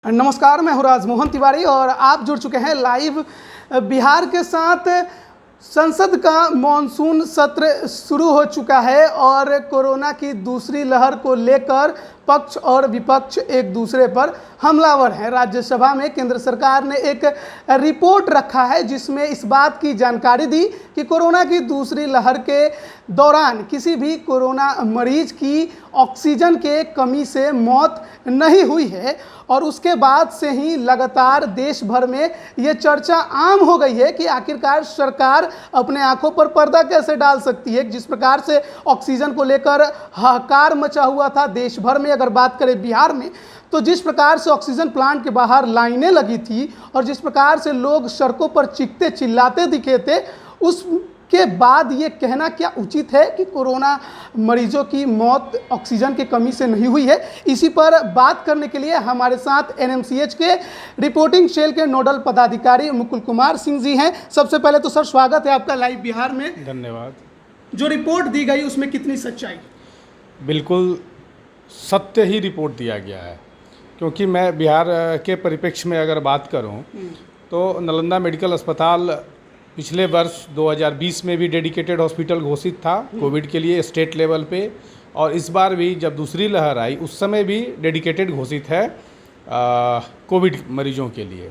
नमस्कार, मैं हूँ राजमोहन तिवारी और आप जुड़ चुके हैं लाइव बिहार के साथ। संसद का मॉनसून सत्र शुरू हो चुका है और कोरोना की दूसरी लहर को लेकर पक्ष और विपक्ष एक दूसरे पर हमलावर हैं। राज्यसभा में केंद्र सरकार ने एक रिपोर्ट रखा है जिसमें इस बात की जानकारी दी कि कोरोना की दूसरी लहर के दौरान किसी भी कोरोना मरीज की ऑक्सीजन के कमी से मौत नहीं हुई है। और उसके बाद से ही लगातार देश भर में ये चर्चा आम हो गई है कि आखिरकार सरकार अपने आंखों पर पर्दा कैसे डाल सकती है। जिस प्रकार से ऑक्सीजन को लेकर हाहाकार मचा हुआ था देश भर में, अगर बात करें बिहार में, तो जिस प्रकार से ऑक्सीजन प्लांट के बाहर लाइनें लगी थी और जिस प्रकार से लोग सड़कों पर चीखते चिल्लाते दिखे थे, उसके बाद ये कहना क्या उचित है कि कोरोना मरीजों की मौत ऑक्सीजन की कमी से नहीं हुई है। इसी पर बात करने के लिए हमारे साथ एनएमसीएच के रिपोर्टिंग सेल के नोडल पदाधिकारी मुकुल कुमार सिंह जी हैं। सबसे पहले तो सर, स्वागत है आपका लाइव बिहार में। धन्यवाद। जो रिपोर्ट दी गई उसमें कितनी सच्चाई? बिल्कुल सत्य ही रिपोर्ट दिया गया है, क्योंकि मैं बिहार के परिप्रेक्ष्य में अगर बात करूं तो नालंदा मेडिकल अस्पताल पिछले वर्ष 2020 में भी डेडिकेटेड हॉस्पिटल घोषित था कोविड के लिए स्टेट लेवल पे, और इस बार भी जब दूसरी लहर आई उस समय भी डेडिकेटेड घोषित है कोविड मरीजों के लिए।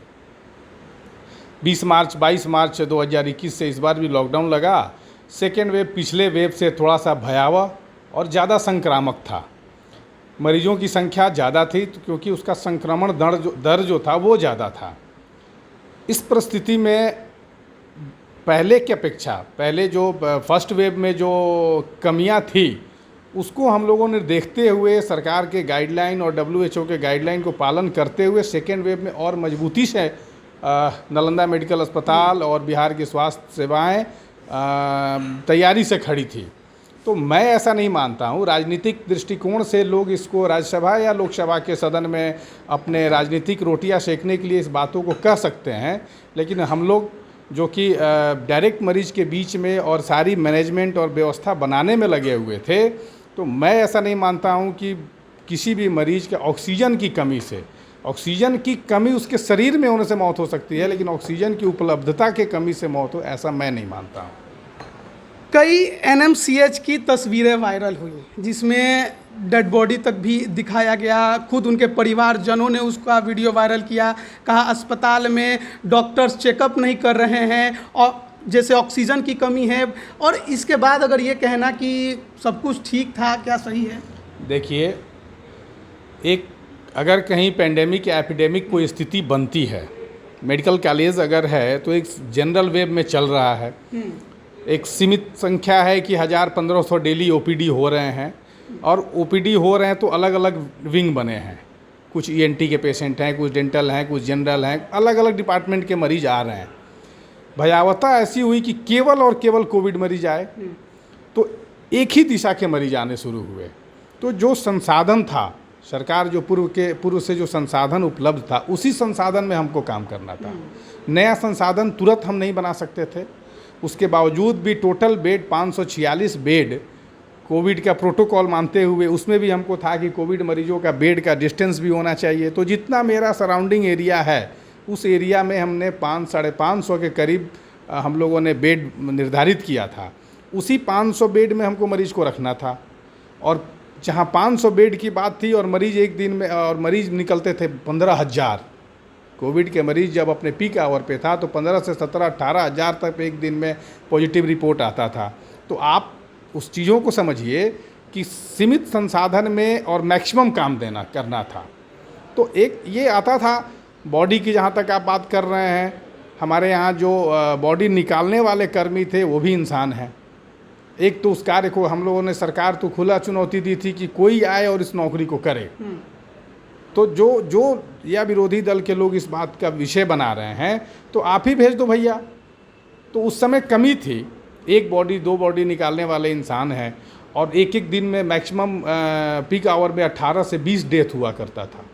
22 मार्च 2021 से इस बार भी लॉकडाउन लगा। सेकेंड वेव पिछले वेव से थोड़ा सा भयावह और ज़्यादा संक्रामक था। मरीजों की संख्या ज़्यादा थी क्योंकि उसका संक्रमण दर जो था वो ज़्यादा था। इस परिस्थिति में पहले की अपेक्षा पहले जो फर्स्ट वेव में जो कमियां थी उसको हम लोगों ने देखते हुए सरकार के गाइडलाइन और WHO के गाइडलाइन को पालन करते हुए सेकेंड वेव में और मजबूती से नालंदा मेडिकल अस्पताल और बिहार की स्वास्थ्य सेवाएं तैयारी से खड़ी थी। तो मैं ऐसा नहीं मानता हूँ, राजनीतिक दृष्टिकोण से लोग इसको राज्यसभा या लोकसभा के सदन में अपने राजनीतिक रोटियां सेकने के लिए इस बातों को कह सकते हैं, लेकिन हम लोग जो कि डायरेक्ट मरीज के बीच में और सारी मैनेजमेंट और व्यवस्था बनाने में लगे हुए थे, तो मैं ऐसा नहीं मानता हूँ कि किसी भी मरीज के ऑक्सीजन की कमी से, ऑक्सीजन की कमी उसके शरीर में होने से मौत हो सकती है, लेकिन ऑक्सीजन की उपलब्धता के कमी से मौत हो, ऐसा मैं नहीं मानता हूँ। कई एनएमसीएच की तस्वीरें वायरल हुई जिसमें डेड बॉडी तक भी दिखाया गया। खुद उनके परिवारजनों ने उसका वीडियो वायरल किया। कहा अस्पताल में डॉक्टर्स चेकअप नहीं कर रहे हैं और जैसे ऑक्सीजन की कमी है। और इसके बाद अगर ये कहना कि सब कुछ ठीक था, क्या सही है? देखिए, एक अगर कहीं पेंडेमिक या एपिडेमिक कोई स्थिति बनती है, मेडिकल कॉलेज अगर है तो एक जनरल वेब में चल रहा है। एक सीमित संख्या है कि 1000-1500 डेली ओपीडी हो रहे हैं, और ओपीडी हो रहे हैं तो अलग अलग विंग बने हैं। कुछ ईएनटी के पेशेंट हैं, कुछ डेंटल हैं, कुछ जनरल हैं, अलग अलग डिपार्टमेंट के मरीज आ रहे हैं। भयावहता ऐसी हुई कि केवल और केवल कोविड मरीज आए तो एक ही दिशा के मरीज आने शुरू हुए। तो जो संसाधन था, सरकार जो पूर्व से जो संसाधन उपलब्ध था, उसी संसाधन में हमको काम करना था। नया संसाधन तुरंत हम नहीं बना सकते थे। उसके बावजूद भी टोटल बेड 546 बेड कोविड का प्रोटोकॉल मानते हुए उसमें भी हमको था कि कोविड मरीजों का बेड का डिस्टेंस भी होना चाहिए। तो जितना मेरा सराउंडिंग एरिया है उस एरिया में हमने 500-550 के करीब हम लोगों ने बेड निर्धारित किया था। उसी 500 बेड में हमको मरीज को रखना था, और जहाँ 500 बेड की बात थी और मरीज एक दिन में और मरीज निकलते थे 15,000। कोविड के मरीज जब अपने पीक आवर पे था तो 15 से 17-18 हज़ार तक एक दिन में पॉजिटिव रिपोर्ट आता था। तो आप उस चीज़ों को समझिए कि सीमित संसाधन में और मैक्सिमम काम करना था। तो एक ये आता था बॉडी की, जहाँ तक आप बात कर रहे हैं, हमारे यहाँ जो बॉडी निकालने वाले कर्मी थे वो भी इंसान हैं। एक तो उस कार्य को हम लोगों ने, सरकार तो खुला चुनौती दी थी कि कोई आए और इस नौकरी को करे। तो जो या विरोधी दल के लोग इस बात का विषय बना रहे हैं तो आप ही भेज दो भैया। तो उस समय कमी थी, 1 बॉडी 2 बॉडी निकालने वाले इंसान हैं, और एक दिन में मैक्सिमम पीक आवर में 18 से 20 डेथ हुआ करता था।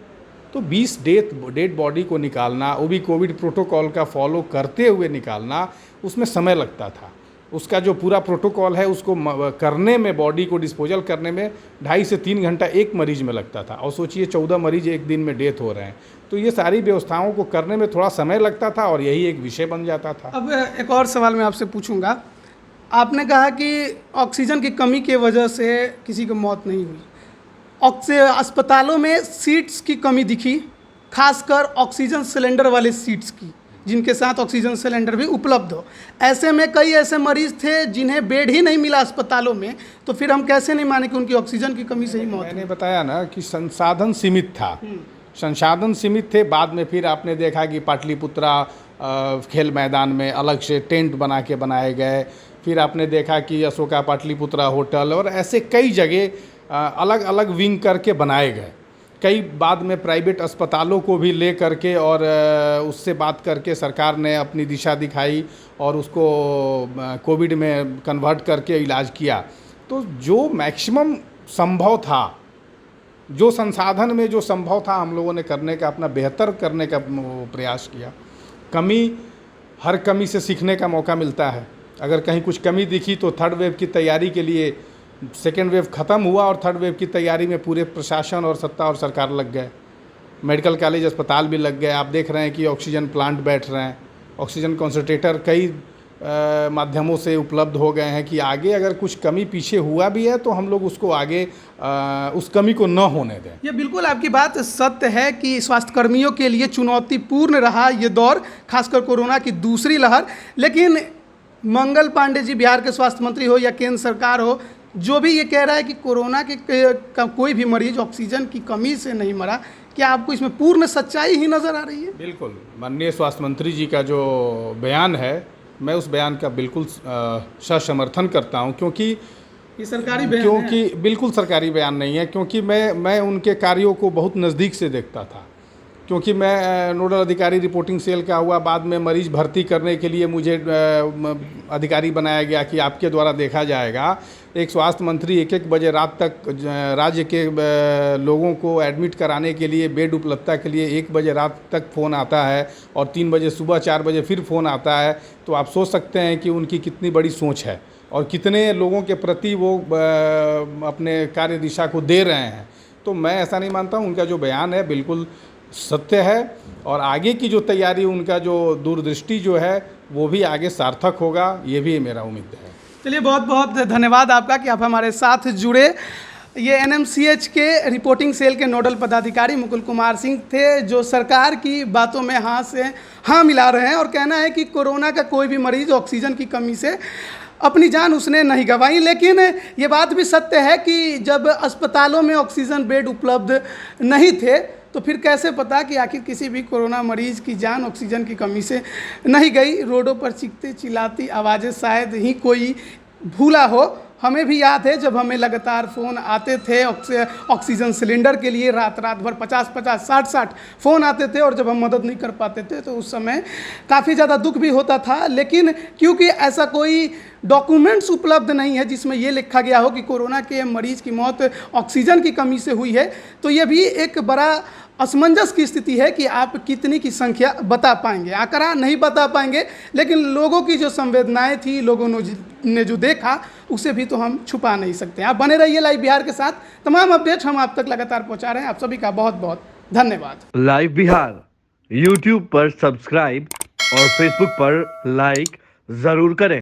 तो 20 डेड बॉडी को निकालना, वो भी कोविड प्रोटोकॉल का फॉलो करते हुए निकालना, उसमें समय लगता था। उसका जो पूरा प्रोटोकॉल है उसको करने में, बॉडी को डिस्पोजल करने में 2.5 से 3 घंटा एक मरीज में लगता था। और सोचिए 14 मरीज एक दिन में डेथ हो रहे हैं, तो ये सारी व्यवस्थाओं को करने में थोड़ा समय लगता था और यही एक विषय बन जाता था। अब एक और सवाल मैं आपसे पूछूंगा, आपने कहा कि ऑक्सीजन की कमी की वजह से किसी की मौत नहीं हुई। अस्पतालों में सीट्स की कमी दिखी, खासकर ऑक्सीजन सिलेंडर वाले सीट्स की, जिनके साथ ऑक्सीजन सिलेंडर भी उपलब्ध हो। ऐसे में कई ऐसे मरीज थे जिन्हें बेड ही नहीं मिला अस्पतालों में, तो फिर हम कैसे नहीं माने कि उनकी ऑक्सीजन की कमी से ही मौत। मैंने बताया ना कि संसाधन सीमित था, संसाधन सीमित थे। बाद में फिर आपने देखा कि पाटलिपुत्रा खेल मैदान में अलग से टेंट बना के बनाए गए। फिर आपने देखा कि अशोका पाटलिपुत्रा होटल और ऐसे कई जगह अलग अलग विंग करके बनाए गए। कई बाद में प्राइवेट अस्पतालों को भी ले करके और उससे बात करके सरकार ने अपनी दिशा दिखाई और उसको कोविड में कन्वर्ट करके इलाज किया। तो जो मैक्सिमम संभव था, जो संसाधन में जो संभव था, हम लोगों ने करने का, अपना बेहतर करने का प्रयास किया। हर कमी से सीखने का मौका मिलता है। अगर कहीं कुछ कमी दिखी तो थर्ड वेव की तैयारी के लिए, सेकेंड वेव ख़त्म हुआ और थर्ड वेव की तैयारी में पूरे प्रशासन और सत्ता और सरकार लग गए। मेडिकल कॉलेज अस्पताल भी लग गए। आप देख रहे हैं कि ऑक्सीजन प्लांट बैठ रहे हैं, ऑक्सीजन कॉन्सनट्रेटर कई माध्यमों से उपलब्ध हो गए हैं कि आगे अगर कुछ कमी पीछे हुआ भी है तो हम लोग उसको आगे उस कमी को न होने दें। ये बिल्कुल आपकी बात सत्य है कि स्वास्थ्यकर्मियों के लिए चुनौतीपूर्ण रहा ये दौर, खासकर कोरोना की दूसरी लहर। लेकिन मंगल पांडे जी, बिहार के स्वास्थ्य मंत्री हो या केंद्र सरकार हो, जो भी ये कह रहा है कि कोरोना का कोई भी मरीज ऑक्सीजन की कमी से नहीं मरा, क्या आपको इसमें पूर्ण सच्चाई ही नज़र आ रही है? बिल्कुल, माननीय स्वास्थ्य मंत्री जी का जो बयान है, मैं उस बयान का बिल्कुल समर्थन करता हूं, क्योंकि ये सरकारी बयान है। बिल्कुल सरकारी बयान नहीं है, क्योंकि मैं उनके कार्यों को बहुत नज़दीक से देखता था। क्योंकि मैं नोडल अधिकारी रिपोर्टिंग सेल का हुआ, बाद में मरीज भर्ती करने के लिए मुझे अधिकारी बनाया गया कि आपके द्वारा देखा जाएगा। एक स्वास्थ्य मंत्री 1-1 बजे रात तक राज्य के लोगों को एडमिट कराने के लिए, बेड उपलब्धता के लिए 1 बजे रात तक फ़ोन आता है और 3 बजे सुबह 4 बजे फिर फ़ोन आता है। तो आप सोच सकते हैं कि उनकी कितनी बड़ी सोच है और कितने लोगों के प्रति वो अपने कार्य दिशा को दे रहे हैं। तो मैं ऐसा नहीं मानता हूँ, उनका जो बयान है बिल्कुल सत्य है और आगे की जो तैयारी, उनका जो दूरदृष्टि जो है वो भी आगे सार्थक होगा, ये भी मेरा उम्मीद है। चलिए, बहुत बहुत धन्यवाद आपका कि आप हमारे साथ जुड़े। ये एनएमसीएच के रिपोर्टिंग सेल के नोडल पदाधिकारी मुकुल कुमार सिंह थे, जो सरकार की बातों में हाँ से हाँ मिला रहे हैं और कहना है कि कोरोना का कोई भी मरीज ऑक्सीजन की कमी से अपनी जान उसने नहीं गंवाई। लेकिन ये बात भी सत्य है कि जब अस्पतालों में ऑक्सीजन बेड उपलब्ध नहीं थे तो फिर कैसे पता कि आखिर किसी भी कोरोना मरीज की जान ऑक्सीजन की कमी से नहीं गई। रोडों पर चीखती चिल्लाती आवाज़ें शायद ही कोई भूला हो। हमें भी याद है जब हमें लगातार फ़ोन आते थे ऑक्सीजन सिलेंडर के लिए, रात भर 50-50, 60-60 फ़ोन आते थे और जब हम मदद नहीं कर पाते थे तो उस समय काफ़ी ज़्यादा दुख भी होता था। लेकिन क्योंकि ऐसा कोई डॉक्यूमेंट्स उपलब्ध नहीं है जिसमें ये लिखा गया हो कि कोरोना के मरीज की मौत ऑक्सीजन की कमी से हुई है, तो ये भी एक बड़ा असमंजस की स्थिति है कि आप कितनी की संख्या बता पाएंगे, आंकड़ा नहीं बता पाएंगे। लेकिन लोगों की जो संवेदनाएं थी, लोगों ने जो देखा, उसे भी तो हम छुपा नहीं सकते। आप बने रहिए लाइव बिहार के साथ, तमाम अपडेट हम आप तक लगातार पहुंचा रहे हैं। आप सभी का बहुत बहुत धन्यवाद। लाइव बिहार यूट्यूब पर सब्सक्राइब और फेसबुक पर लाइक जरूर करें।